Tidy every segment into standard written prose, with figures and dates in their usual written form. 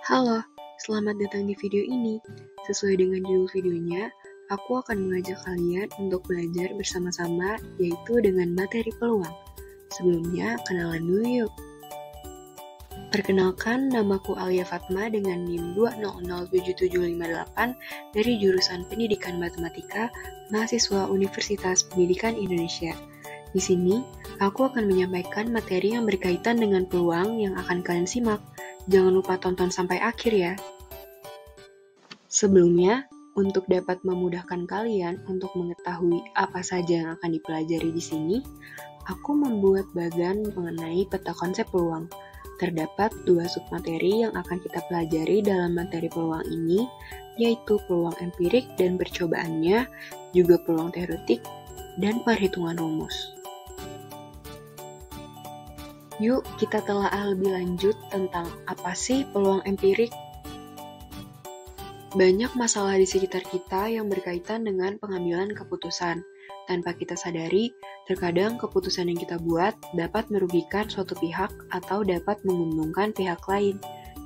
Halo, selamat datang di video ini. Sesuai dengan judul videonya, aku akan mengajak kalian untuk belajar bersama-sama, yaitu dengan materi peluang. Sebelumnya, kenalan dulu yuk. Perkenalkan, namaku Alia Fatma dengan NIM 2007758 dari jurusan Pendidikan Matematika, mahasiswa Universitas Pendidikan Indonesia. Di sini, aku akan menyampaikan materi yang berkaitan dengan peluang yang akan kalian simak. Jangan lupa tonton sampai akhir ya. Sebelumnya, untuk dapat memudahkan kalian untuk mengetahui apa saja yang akan dipelajari di sini, aku membuat bagan mengenai peta konsep peluang. Terdapat dua submateri yang akan kita pelajari dalam materi peluang ini, yaitu peluang empirik dan percobaannya, juga peluang teoretik, dan perhitungan rumus. Yuk, kita telaah lebih lanjut tentang apa sih peluang empirik. Banyak masalah di sekitar kita yang berkaitan dengan pengambilan keputusan. Tanpa kita sadari, terkadang keputusan yang kita buat dapat merugikan suatu pihak atau dapat menguntungkan pihak lain.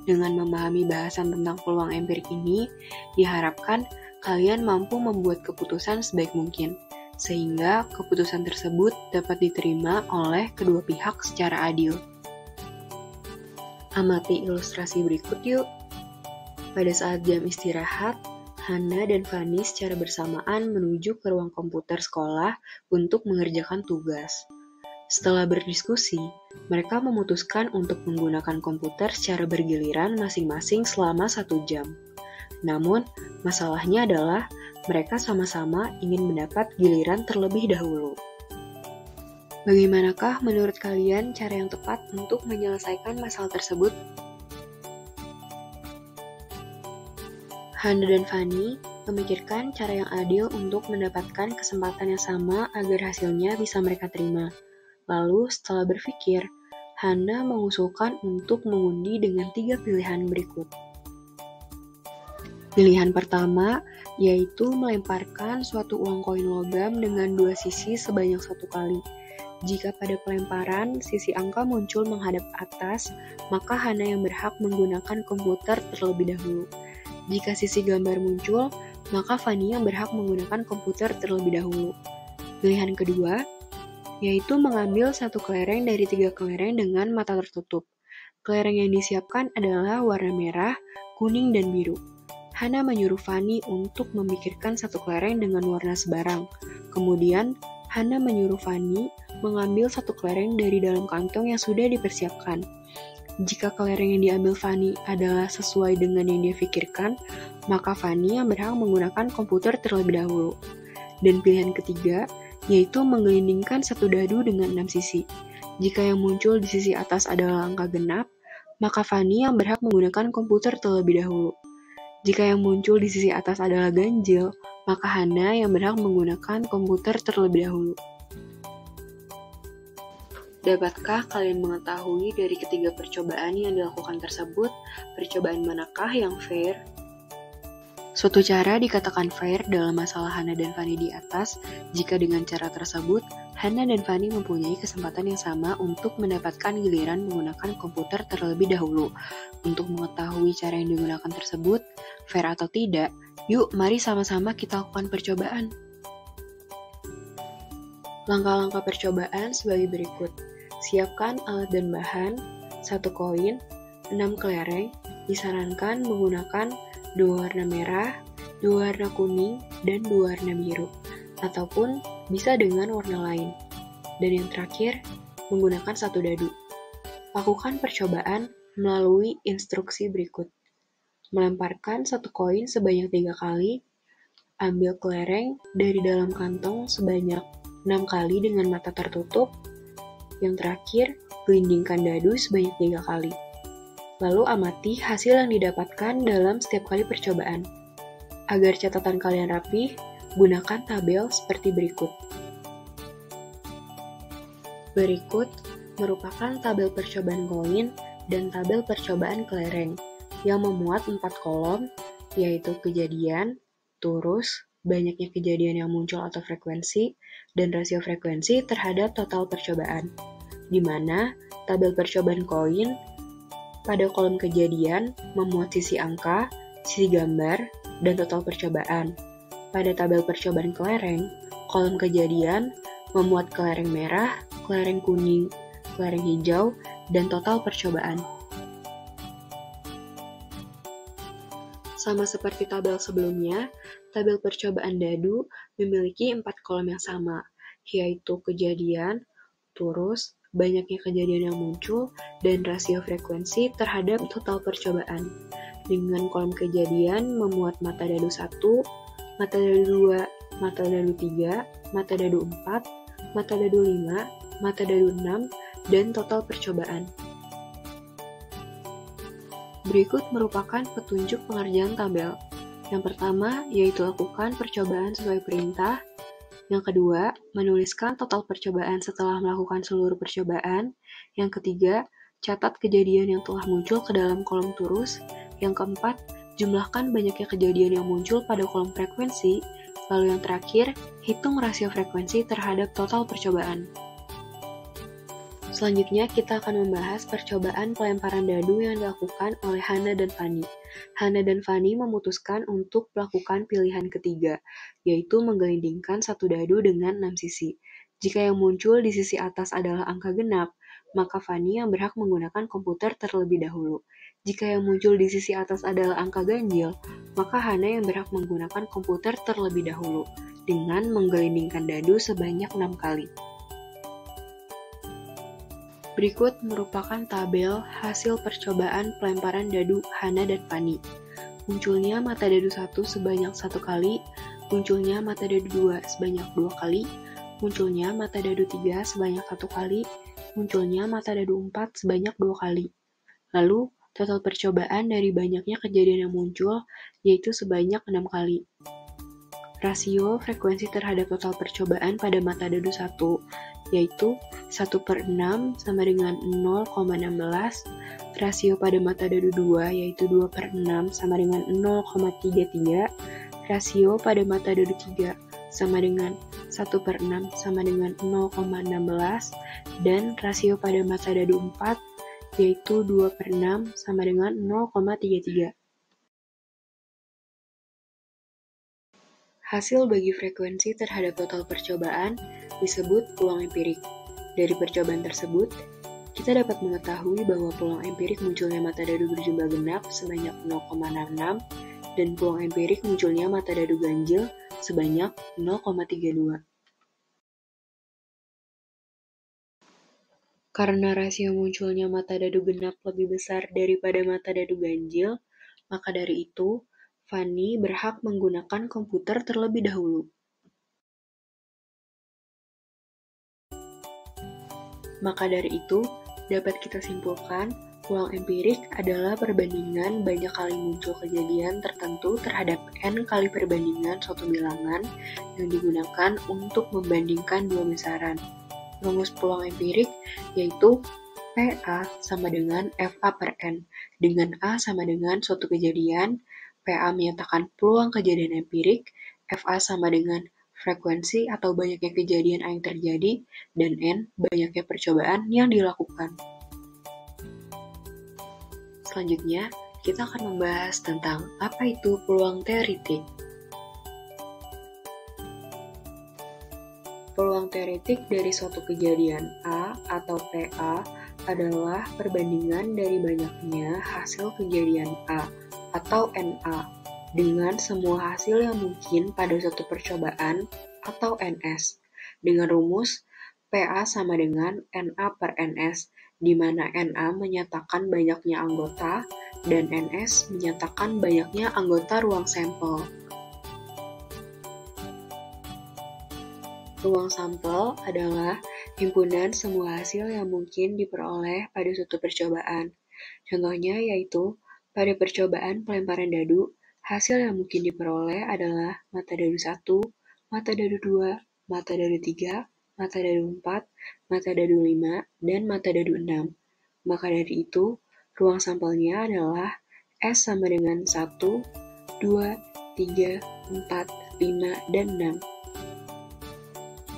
Dengan memahami bahasan tentang peluang empirik ini, diharapkan kalian mampu membuat keputusan sebaik mungkin, sehingga keputusan tersebut dapat diterima oleh kedua pihak secara adil. Amati ilustrasi berikut yuk. Pada saat jam istirahat, Hana dan Fani secara bersamaan menuju ke ruang komputer sekolah untuk mengerjakan tugas. Setelah berdiskusi, mereka memutuskan untuk menggunakan komputer secara bergiliran masing-masing selama 1 jam. Namun, masalahnya adalah mereka sama-sama ingin mendapat giliran terlebih dahulu. Bagaimanakah menurut kalian cara yang tepat untuk menyelesaikan masalah tersebut? Hana dan Fani memikirkan cara yang adil untuk mendapatkan kesempatan yang sama agar hasilnya bisa mereka terima. Lalu, setelah berpikir, Hana mengusulkan untuk mengundi dengan 3 pilihan berikut. Pilihan pertama, yaitu melemparkan suatu uang koin logam dengan 2 sisi sebanyak 1 kali. Jika pada pelemparan, sisi angka muncul menghadap atas, maka Hana yang berhak menggunakan komputer terlebih dahulu. Jika sisi gambar muncul, maka Fani yang berhak menggunakan komputer terlebih dahulu. Pilihan kedua, yaitu mengambil 1 kelereng dari 3 kelereng dengan mata tertutup. Kelereng yang disiapkan adalah warna merah, kuning, dan biru. Hana menyuruh Fani untuk memikirkan 1 kelereng dengan warna sebarang. Kemudian, Hana menyuruh Fani mengambil 1 kelereng dari dalam kantong yang sudah dipersiapkan. Jika kelereng yang diambil Fani adalah sesuai dengan yang dia pikirkan, maka Fani yang berhak menggunakan komputer terlebih dahulu. Dan pilihan ketiga, yaitu menggelindingkan 1 dadu dengan 6 sisi. Jika yang muncul di sisi atas adalah angka genap, maka Fani yang berhak menggunakan komputer terlebih dahulu. Jika yang muncul di sisi atas adalah ganjil, maka Hana yang berhak menggunakan komputer terlebih dahulu. Dapatkah kalian mengetahui dari ketiga percobaan yang dilakukan tersebut, percobaan manakah yang fair? Suatu cara dikatakan fair dalam masalah Hana dan Fani di atas, jika dengan cara tersebut, Hana dan Fani mempunyai kesempatan yang sama untuk mendapatkan giliran menggunakan komputer terlebih dahulu. Untuk mengetahui cara yang digunakan tersebut, fair atau tidak, yuk mari sama-sama kita lakukan percobaan. Langkah-langkah percobaan sebagai berikut. Siapkan alat dan bahan, 1 koin, 6 kelereng, disarankan menggunakan 2 warna merah, 2 warna kuning, dan 2 warna biru, ataupun bisa dengan warna lain. Dan yang terakhir, menggunakan 1 dadu. Lakukan percobaan melalui instruksi berikut. Melemparkan 1 koin sebanyak 3 kali, ambil kelereng dari dalam kantong sebanyak 6 kali dengan mata tertutup. Yang terakhir, gelindingkan dadu sebanyak 3 kali. Lalu amati hasil yang didapatkan dalam setiap kali percobaan. Agar catatan kalian rapih, gunakan tabel seperti berikut. Berikut merupakan tabel percobaan koin dan tabel percobaan kelereng yang memuat 4 kolom, yaitu kejadian, turus, banyaknya kejadian yang muncul atau frekuensi, dan rasio frekuensi terhadap total percobaan, di mana tabel percobaan koin pada kolom kejadian memuat sisi angka, sisi gambar, dan total percobaan. Pada tabel percobaan kelereng, kolom kejadian memuat kelereng merah, kelereng kuning, kelereng hijau, dan total percobaan. Sama seperti tabel sebelumnya, tabel percobaan dadu memiliki 4 kolom yang sama, yaitu kejadian, turus, banyaknya kejadian yang muncul, dan rasio frekuensi terhadap total percobaan. Dengan kolom kejadian memuat mata dadu 1, mata dadu 2, mata dadu 3, mata dadu 4, mata dadu 5, mata dadu 6, dan total percobaan. Berikut merupakan petunjuk pengerjaan tabel. Yang pertama, yaitu lakukan percobaan sesuai perintah. Yang kedua, menuliskan total percobaan setelah melakukan seluruh percobaan. Yang ketiga, catat kejadian yang telah muncul ke dalam kolom turus. Yang keempat, jumlahkan banyaknya kejadian yang muncul pada kolom frekuensi. Lalu yang terakhir, hitung rasio frekuensi terhadap total percobaan. Selanjutnya, kita akan membahas percobaan pelemparan dadu yang dilakukan oleh Hana dan Fanny. Hana dan Fanny memutuskan untuk melakukan pilihan ketiga, yaitu menggelindingkan satu dadu dengan 6 sisi. Jika yang muncul di sisi atas adalah angka genap, maka Fanny yang berhak menggunakan komputer terlebih dahulu. Jika yang muncul di sisi atas adalah angka ganjil, maka Hana yang berhak menggunakan komputer terlebih dahulu, dengan menggelindingkan dadu sebanyak 6 kali. Berikut merupakan tabel hasil percobaan pelemparan dadu Hana dan Fanny. Munculnya mata dadu 1 sebanyak 1 kali, munculnya mata dadu 2 sebanyak 2 kali, munculnya mata dadu 3 sebanyak 1 kali, munculnya mata dadu 4 sebanyak 2 kali. Lalu, total percobaan dari banyaknya kejadian yang muncul, yaitu sebanyak 6 kali. Rasio frekuensi terhadap total percobaan pada mata dadu 1, yaitu 1/6 sama dengan 0,16, rasio pada mata dadu 2 yaitu 2/6 sama dengan 0,33, rasio pada mata dadu 3 sama dengan 1/6 sama dengan 0,16, dan rasio pada mata dadu 4 yaitu 2/6 sama dengan 0,33. Hasil bagi frekuensi terhadap total percobaan disebut peluang empirik. Dari percobaan tersebut, kita dapat mengetahui bahwa peluang empirik munculnya mata dadu berjumlah genap sebanyak 0,66 dan peluang empirik munculnya mata dadu ganjil sebanyak 0,32. Karena rasio munculnya mata dadu genap lebih besar daripada mata dadu ganjil, maka dari itu, Fanny berhak menggunakan komputer terlebih dahulu. Maka dari itu, dapat kita simpulkan, peluang empirik adalah perbandingan banyak kali muncul kejadian tertentu terhadap n kali perbandingan suatu bilangan yang digunakan untuk membandingkan dua besaran. Rumus peluang empirik yaitu PA sama dengan FA per N, dengan A sama dengan suatu kejadian, PA menyatakan peluang kejadian empirik, FA sama dengan frekuensi atau banyaknya kejadian yang terjadi, dan N banyaknya percobaan yang dilakukan. Selanjutnya, kita akan membahas tentang apa itu peluang teoretik. Peluang teoretik dari suatu kejadian A atau PA adalah perbandingan dari banyaknya hasil kejadian A atau NA dengan semua hasil yang mungkin pada suatu percobaan atau NS dengan rumus PA sama dengan NA per NS, di mana NA menyatakan banyaknya anggota dan NS menyatakan banyaknya anggota ruang sampel. Ruang sampel adalah himpunan semua hasil yang mungkin diperoleh pada suatu percobaan. Contohnya yaitu pada percobaan pelemparan dadu, hasil yang mungkin diperoleh adalah mata dadu 1, mata dadu 2, mata dadu 3, mata dadu 4, mata dadu 5, dan mata dadu 6. Maka dari itu, ruang sampelnya adalah S sama dengan 1, 2, 3, 4, 5, dan 6.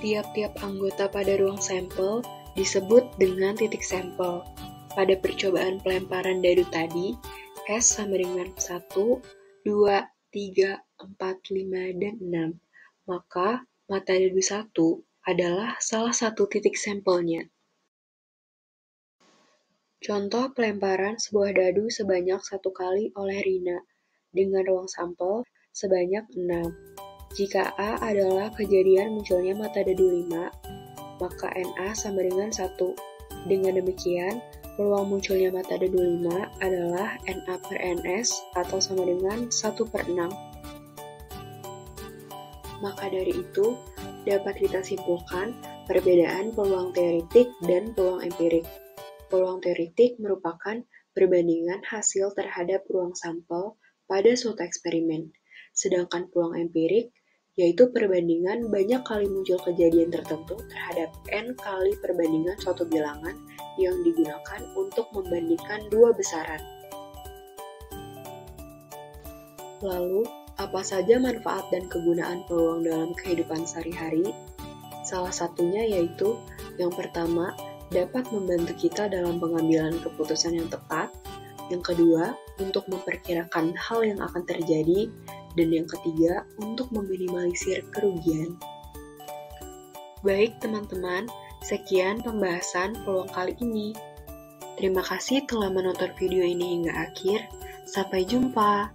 Tiap-tiap anggota pada ruang sampel disebut dengan titik sampel. Pada percobaan pelemparan dadu tadi, S sama dengan 1, 2, 3, 4, 5, dan 6. Maka mata dadu 1 adalah salah satu titik sampelnya. Contoh pelemparan sebuah dadu sebanyak 1 kali oleh Rina, dengan ruang sampel sebanyak 6. Jika A adalah kejadian munculnya mata dadu 5, maka NA sama dengan 1. Dengan demikian, peluang munculnya mata dadu 5 adalah NA per NS atau sama dengan 1/6. Maka dari itu, dapat kita simpulkan perbedaan peluang teoretik dan peluang empirik. Peluang teoretik merupakan perbandingan hasil terhadap ruang sampel pada suatu eksperimen, sedangkan peluang empirik yaitu perbandingan banyak kali muncul kejadian tertentu terhadap N kali perbandingan suatu bilangan yang digunakan untuk membandingkan dua besaran. Lalu, apa saja manfaat dan kegunaan peluang dalam kehidupan sehari-hari? Salah satunya yaitu, yang pertama, dapat membantu kita dalam pengambilan keputusan yang tepat. Yang kedua, untuk memperkirakan hal yang akan terjadi. Dan yang ketiga, untuk meminimalisir kerugian. Baik teman-teman, sekian pembahasan peluang kali ini. Terima kasih telah menonton video ini hingga akhir. Sampai jumpa.